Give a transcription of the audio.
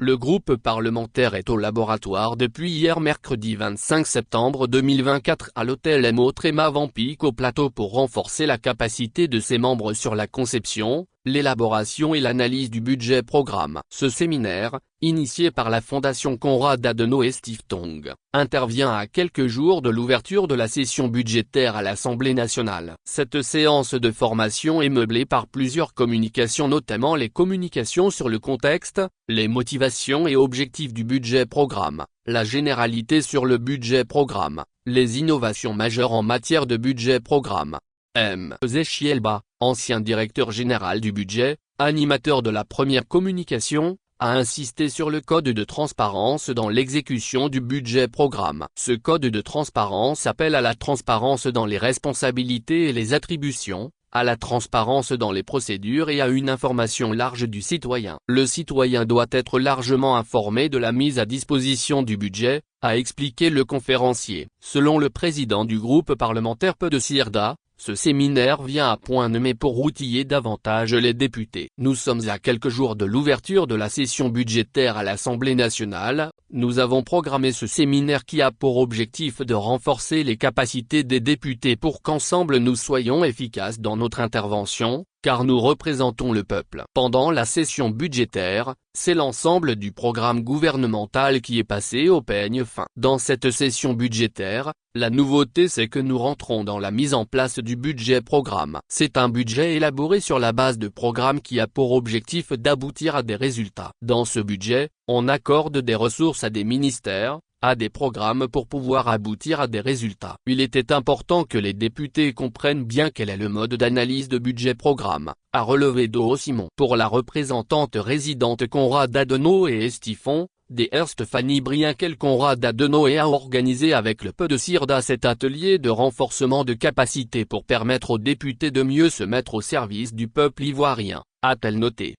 Le groupe parlementaire est au laboratoire depuis hier mercredi 25 septembre 2024 à l'hôtel MO Tréma Vampic au Plateau pour renforcer la capacité de ses membres sur la conception, l'élaboration et l'analyse du budget programme. Ce séminaire, initié par la Fondation Konrad Adenauer Stiftung, intervient à quelques jours de l'ouverture de la session budgétaire à l'Assemblée nationale. Cette séance de formation est meublée par plusieurs communications, notamment les communications sur le contexte, les motivations et objectifs du budget programme, la généralité sur le budget programme, les innovations majeures en matière de budget programme. M. Zechielba, ancien directeur général du budget, animateur de la première communication, a insisté sur le code de transparence dans l'exécution du budget programme. Ce code de transparence appelle à la transparence dans les responsabilités et les attributions, à la transparence dans les procédures et à une information large du citoyen. Le citoyen doit être largement informé de la mise à disposition du budget, a expliqué le conférencier. Selon le président du groupe parlementaire PDCIRDA, ce séminaire vient à point nommé pour outiller davantage les députés. Nous sommes à quelques jours de l'ouverture de la session budgétaire à l'Assemblée nationale. Nous avons programmé ce séminaire qui a pour objectif de renforcer les capacités des députés pour qu'ensemble nous soyons efficaces dans notre intervention, car nous représentons le peuple. Pendant la session budgétaire, c'est l'ensemble du programme gouvernemental qui est passé au peigne fin. Dans cette session budgétaire, la nouveauté c'est que nous rentrons dans la mise en place du budget programme. C'est un budget élaboré sur la base de programmes qui a pour objectif d'aboutir à des résultats. Dans ce budget, on accorde des ressources à des ministères, à des programmes pour pouvoir aboutir à des résultats. Il était important que les députés comprennent bien quel est le mode d'analyse de budget programme, a relevé Do Simon. Pour la représentante résidente Konrad Adenauer Stiftung, Dr Stéphanie Brienkel, Konrad Adenauer a organisé avec le PDCIRDA cet atelier de renforcement de capacité pour permettre aux députés de mieux se mettre au service du peuple ivoirien, a-t-elle noté.